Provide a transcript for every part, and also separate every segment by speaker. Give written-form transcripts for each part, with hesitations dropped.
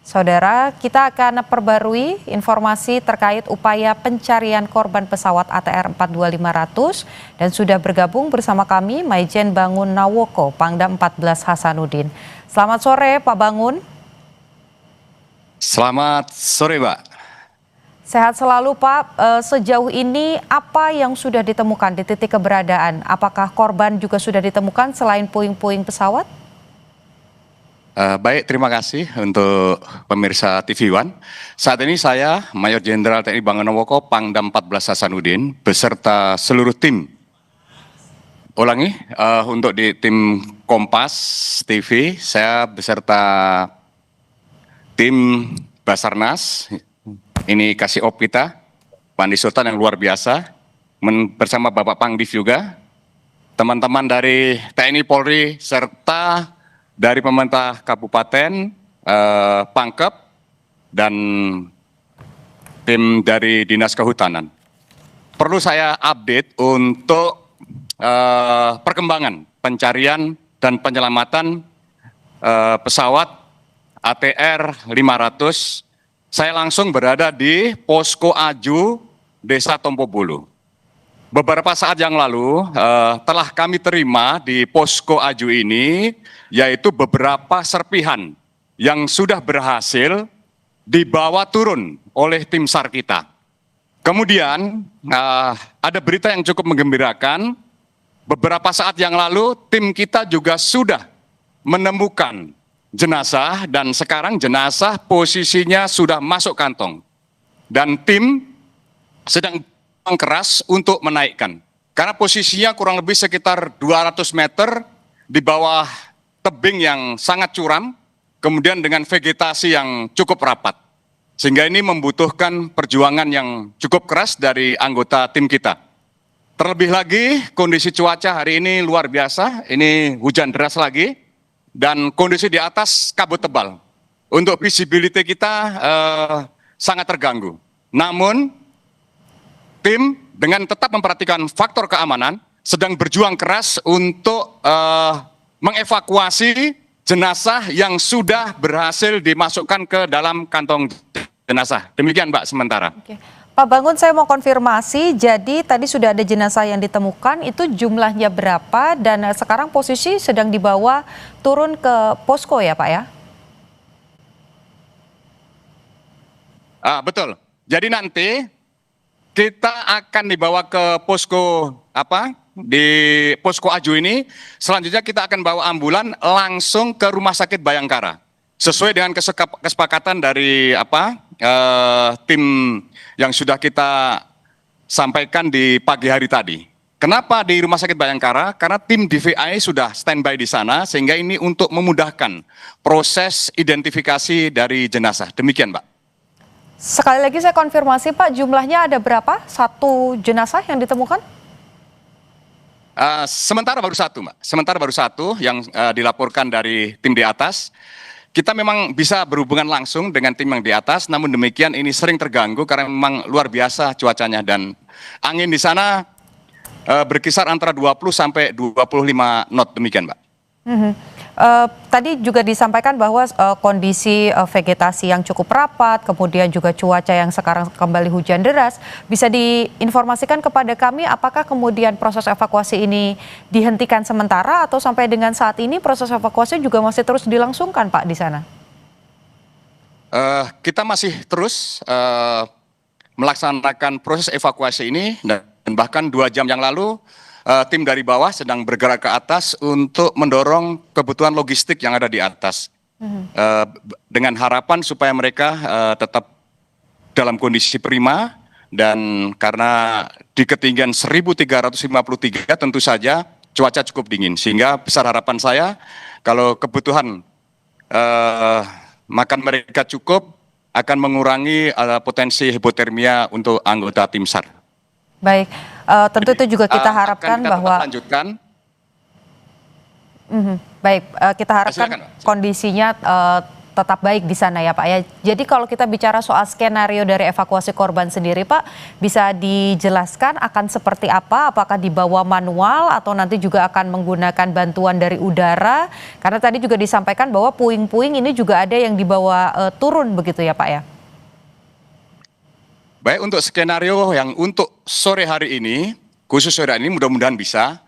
Speaker 1: Saudara, kita akan perbarui informasi terkait upaya pencarian korban pesawat ATR 42500 dan sudah bergabung bersama kami Maijen Bangun Nawoko, Pangdam 14 Hasanuddin. Selamat sore Pak Bangun.
Speaker 2: Selamat sore Mbak.
Speaker 1: Sehat selalu Pak. Sejauh ini apa yang sudah ditemukan di titik keberadaan? Apakah korban juga sudah ditemukan selain puing-puing pesawat?
Speaker 2: Baik, terima kasih untuk pemirsa TV One. Saat ini saya, Mayor Jenderal TNI Bangun Nawoko, Pangdam 14 Hasanuddin, beserta seluruh tim. Untuk di tim Kompas TV, saya beserta tim Basarnas, ini kasih op kita, Pandi Sultan yang luar biasa, bersama Bapak Pangdiv juga, teman-teman dari TNI Polri, serta dari pemerintah kabupaten, Pangkep, dan tim dari Dinas Kehutanan. Perlu saya update untuk perkembangan pencarian dan penyelamatan pesawat ATR 500. Saya langsung berada di Posko Aju, Desa Tompobulu. Beberapa saat yang lalu telah kami terima di Posko Aju ini, yaitu beberapa serpihan yang sudah berhasil dibawa turun oleh tim SAR kita. Kemudian ada berita yang cukup menggembirakan, beberapa saat yang lalu tim kita juga sudah menemukan jenazah dan sekarang jenazah posisinya sudah masuk kantong. Dan tim sedang keras untuk menaikkan. Karena posisinya kurang lebih sekitar 200 meter di bawah tebing yang sangat curam, kemudian dengan vegetasi yang cukup rapat. Sehingga ini membutuhkan perjuangan yang cukup keras dari anggota tim kita. Terlebih lagi kondisi cuaca hari ini luar biasa, ini hujan deras lagi, dan kondisi di atas kabut tebal. Untuk visibility kita sangat terganggu. Namun, tim dengan tetap memperhatikan faktor keamanan sedang berjuang keras untuk mengevakuasi jenazah yang sudah berhasil dimasukkan ke dalam kantong jenazah. Demikian Mbak sementara.
Speaker 1: Oke. Pak Bangun, saya mau konfirmasi, jadi tadi sudah ada jenazah yang ditemukan, itu jumlahnya berapa dan sekarang posisi sedang dibawa turun ke posko ya Pak ya?
Speaker 2: Betul, jadi nanti kita akan dibawa ke posko di Posko Aju ini. Selanjutnya kita akan bawa ambulan langsung ke Rumah Sakit Bayangkara. Sesuai dengan kesepakatan dari tim yang sudah kita sampaikan di pagi hari tadi. Kenapa di Rumah Sakit Bayangkara? Karena tim DVI sudah standby di sana sehingga ini untuk memudahkan proses identifikasi dari jenazah. Demikian, Mbak.
Speaker 1: Sekali lagi saya konfirmasi Pak, jumlahnya ada berapa? Satu jenazah yang ditemukan?
Speaker 2: Sementara baru satu, Mbak. Sementara baru satu yang dilaporkan dari tim di atas. Kita memang bisa berhubungan langsung dengan tim yang di atas, namun demikian ini sering terganggu karena memang luar biasa cuacanya dan angin di sana berkisar antara 20 sampai 25 knot, demikian, Mbak.
Speaker 1: Tadi juga disampaikan bahwa kondisi vegetasi yang cukup rapat, kemudian juga cuaca yang sekarang kembali hujan deras. Bisa diinformasikan kepada kami apakah kemudian proses evakuasi ini dihentikan sementara atau sampai dengan saat ini proses evakuasi juga masih terus dilangsungkan Pak di sana?
Speaker 2: Kita masih terus melaksanakan proses evakuasi ini dan bahkan 2 jam yang lalu tim dari bawah sedang bergerak ke atas untuk mendorong kebutuhan logistik yang ada di atas. Dengan harapan supaya mereka tetap dalam kondisi prima dan karena di ketinggian 1353 tentu saja cuaca cukup dingin. Sehingga besar harapan saya kalau kebutuhan makan mereka cukup akan mengurangi potensi hipotermia untuk anggota tim SAR.
Speaker 1: Baik. Tentu itu juga kita harapkan
Speaker 2: kita
Speaker 1: bahwa
Speaker 2: lanjutkan.
Speaker 1: Baik, kita harapkan kondisinya tetap baik di sana ya Pak ya. Jadi kalau kita bicara soal skenario dari evakuasi korban sendiri Pak, bisa dijelaskan akan seperti apa? Apakah dibawa manual atau nanti juga akan menggunakan bantuan dari udara? Karena tadi juga disampaikan bahwa puing-puing ini juga ada yang dibawa turun begitu ya Pak ya.
Speaker 2: Baik, untuk skenario yang untuk sore hari ini, khusus sore hari ini mudah-mudahan bisa,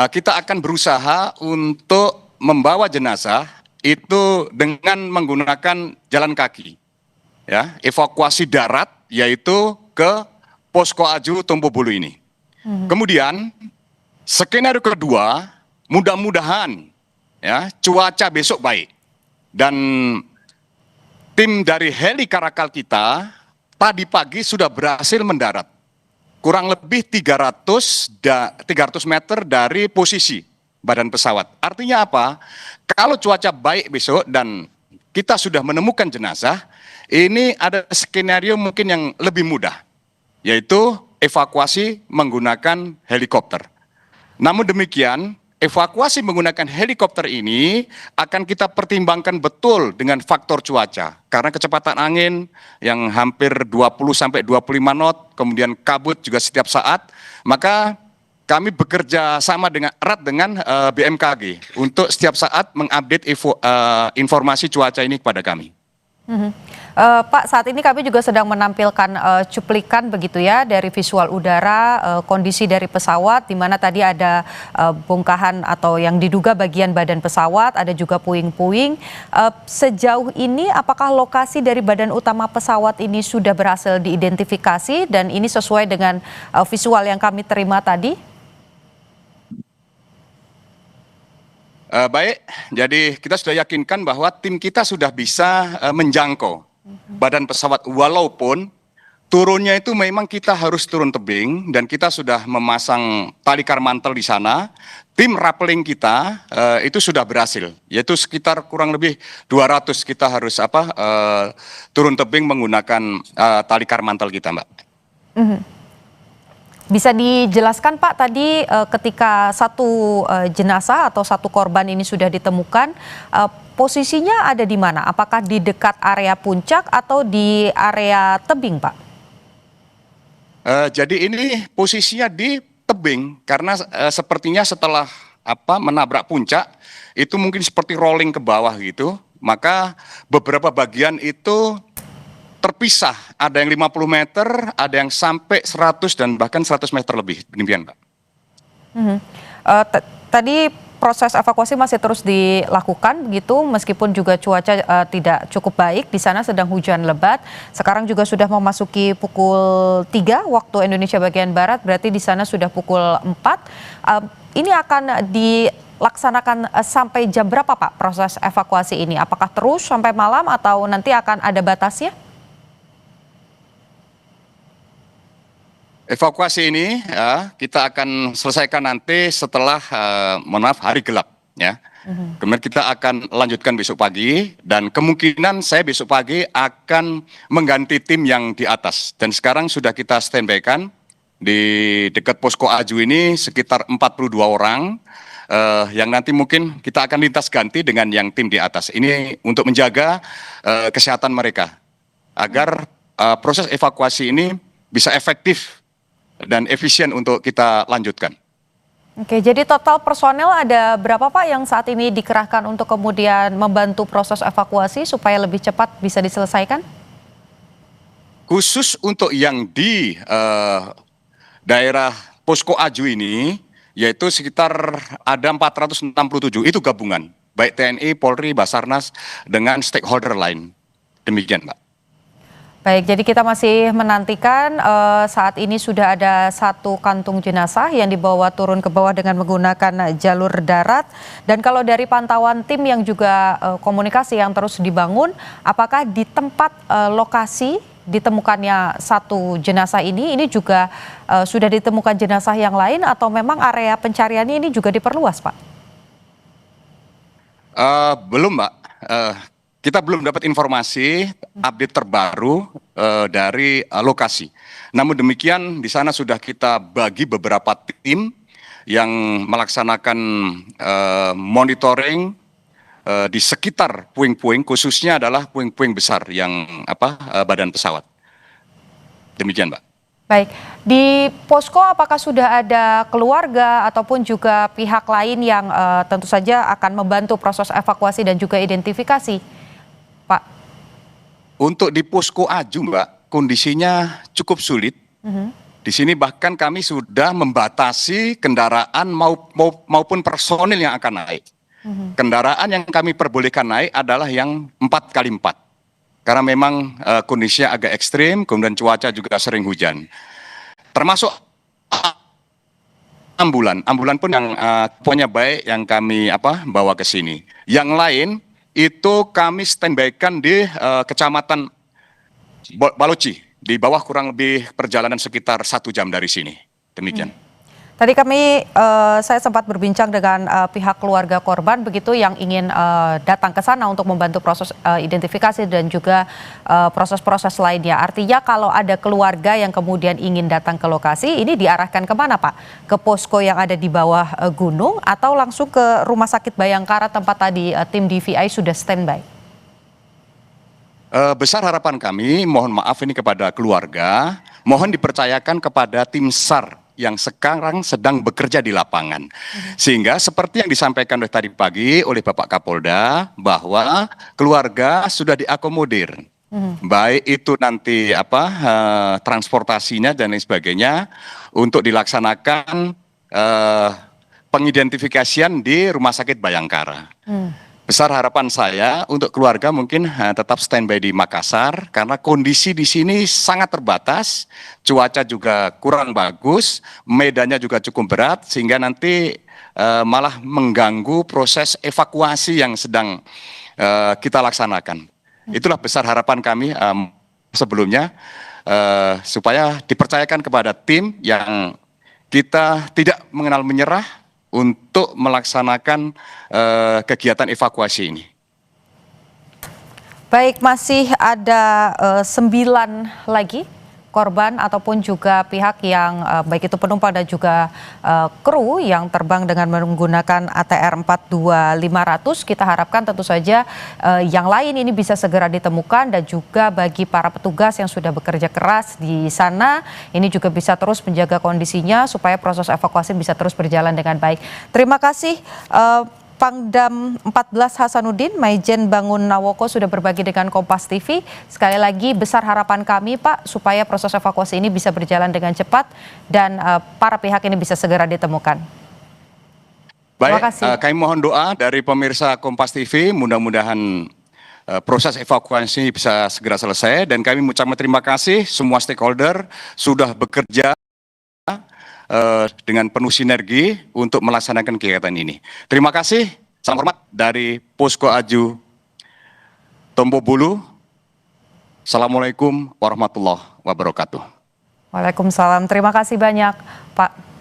Speaker 2: kita akan berusaha untuk membawa jenazah itu dengan menggunakan jalan kaki. Ya, evakuasi darat yaitu ke Posko Aju Tompo Bulu ini. Kemudian skenario kedua, mudah-mudahan ya cuaca besok baik dan tim dari heli Karakal kita tadi pagi sudah berhasil mendarat kurang lebih 300 meter dari posisi badan pesawat. Artinya apa? Kalau cuaca baik besok dan kita sudah menemukan jenazah, ini ada skenario mungkin yang lebih mudah, yaitu evakuasi menggunakan helikopter. Namun demikian, evakuasi menggunakan helikopter ini akan kita pertimbangkan betul dengan faktor cuaca. Karena kecepatan angin yang hampir 20-25 knot, kemudian kabut juga setiap saat, maka kami bekerja sama erat dengan BMKG untuk setiap saat mengupdate informasi cuaca ini kepada kami.
Speaker 1: Pak, saat ini kami juga sedang menampilkan cuplikan begitu ya dari visual udara, kondisi dari pesawat, di mana tadi ada bongkahan atau yang diduga bagian badan pesawat, ada juga puing-puing. Sejauh ini apakah lokasi dari badan utama pesawat ini sudah berhasil diidentifikasi dan ini sesuai dengan visual yang kami terima tadi?
Speaker 2: Baik, jadi kita sudah yakinkan bahwa tim kita sudah bisa menjangkau badan pesawat walaupun turunnya itu memang kita harus turun tebing dan kita sudah memasang tali karmantel di sana. Tim rappelling kita itu sudah berhasil, yaitu sekitar kurang lebih 200 kita harus turun tebing menggunakan tali karmantel kita, Mbak.
Speaker 1: Bisa dijelaskan Pak tadi ketika satu jenazah atau satu korban ini sudah ditemukan, posisinya ada di mana? Apakah di dekat area puncak atau di area tebing Pak?
Speaker 2: Jadi ini posisinya di tebing karena sepertinya setelah menabrak puncak itu mungkin seperti rolling ke bawah gitu, maka beberapa bagian itu terpisah, ada yang 50 meter, ada yang sampai 100 dan bahkan 100 meter lebih, demikian Pak.
Speaker 1: Tadi proses evakuasi masih terus dilakukan begitu, meskipun juga cuaca tidak cukup baik, di sana sedang hujan lebat. Sekarang juga sudah memasuki pukul 3 waktu Indonesia bagian Barat, berarti di sana sudah pukul 4. Ini akan dilaksanakan sampai jam berapa Pak proses evakuasi ini? Apakah terus sampai malam atau nanti akan ada batasnya?
Speaker 2: Evakuasi ini ya, kita akan selesaikan nanti setelah hari gelap ya. Kemudian kita akan lanjutkan besok pagi dan kemungkinan saya besok pagi akan mengganti tim yang di atas. Dan sekarang sudah kita standby-kan di dekat Posko Aju ini sekitar 42 orang yang nanti mungkin kita akan lintas ganti dengan yang tim di atas. Ini untuk menjaga kesehatan mereka agar proses evakuasi ini bisa efektif dan efisien untuk kita lanjutkan.
Speaker 1: Oke, jadi total personel ada berapa Pak yang saat ini dikerahkan untuk kemudian membantu proses evakuasi supaya lebih cepat bisa diselesaikan?
Speaker 2: Khusus untuk yang di daerah Posko Aju ini, yaitu sekitar ada 467, itu gabungan, baik TNI, Polri, Basarnas, dengan stakeholder lain. Demikian Pak.
Speaker 1: Baik, jadi kita masih menantikan saat ini sudah ada satu kantung jenazah yang dibawa turun ke bawah dengan menggunakan jalur darat. Dan kalau dari pantauan tim yang juga komunikasi yang terus dibangun, apakah di tempat lokasi ditemukannya satu jenazah ini juga sudah ditemukan jenazah yang lain atau memang area pencariannya ini juga diperluas Pak?
Speaker 2: Belum Mbak. Kita belum dapat informasi update terbaru dari lokasi. Namun demikian di sana sudah kita bagi beberapa tim yang melaksanakan monitoring di sekitar puing-puing, khususnya adalah puing-puing besar yang badan pesawat. Demikian, Mbak.
Speaker 1: Baik, di posko apakah sudah ada keluarga ataupun juga pihak lain yang tentu saja akan membantu proses evakuasi dan juga identifikasi, Pak?
Speaker 2: Untuk di posko Aju, Mbak, kondisinya cukup sulit. Di sini bahkan kami sudah membatasi kendaraan maupun personil yang akan naik. Kendaraan yang kami perbolehkan naik adalah yang 4x4. Karena memang kondisinya agak ekstrim, kemudian cuaca juga sering hujan. Termasuk ambulan pun yang punya baik yang kami bawa ke sini. Yang lain itu kami standby-kan di Kecamatan Baloci, di bawah kurang lebih perjalanan sekitar 1 jam dari sini. Demikian.
Speaker 1: Tadi saya sempat berbincang dengan pihak keluarga korban begitu yang ingin datang ke sana untuk membantu proses identifikasi dan juga proses-proses lainnya. Artinya kalau ada keluarga yang kemudian ingin datang ke lokasi, ini diarahkan kemana, Pak? Ke posko yang ada di bawah gunung atau langsung ke Rumah Sakit Bayangkara tempat tadi tim DVI sudah standby?
Speaker 2: Besar harapan kami, mohon maaf ini kepada keluarga, mohon dipercayakan kepada tim SAR yang sekarang sedang bekerja di lapangan. Sehingga seperti yang disampaikan oleh tadi pagi oleh Bapak Kapolda, bahwa keluarga sudah diakomodir. Baik itu nanti transportasinya dan lain sebagainya untuk dilaksanakan pengidentifikasian di Rumah Sakit Bayangkara. Besar harapan saya untuk keluarga mungkin tetap standby di Makassar karena kondisi di sini sangat terbatas, cuaca juga kurang bagus, medannya juga cukup berat sehingga nanti malah mengganggu proses evakuasi yang sedang kita laksanakan. Itulah besar harapan kami sebelumnya supaya dipercayakan kepada tim yang kita tidak mengenal menyerah untuk melaksanakan kegiatan evakuasi ini.
Speaker 1: Baik, masih ada 9 lagi korban ataupun juga pihak yang baik itu penumpang dan juga kru yang terbang dengan menggunakan ATR 42500. Kita harapkan tentu saja yang lain ini bisa segera ditemukan dan juga bagi para petugas yang sudah bekerja keras di sana ini juga bisa terus menjaga kondisinya supaya proses evakuasi bisa terus berjalan dengan baik. Terima kasih Pangdam 14 Hasanuddin, Maijen Bangun Nawoko sudah berbagi dengan Kompas TV. Sekali lagi besar harapan kami Pak supaya proses evakuasi ini bisa berjalan dengan cepat dan para pihak ini bisa segera ditemukan. Terima kasih.
Speaker 2: Kami mohon doa dari pemirsa Kompas TV, mudah-mudahan proses evakuasi bisa segera selesai dan kami mengucapkan terima kasih semua stakeholder sudah bekerja dengan penuh sinergi untuk melaksanakan kegiatan ini. Terima kasih, salam hormat dari Posko Aju Tombobulu. Assalamualaikum warahmatullahi wabarakatuh.
Speaker 1: Waalaikumsalam, terima kasih banyak Pak.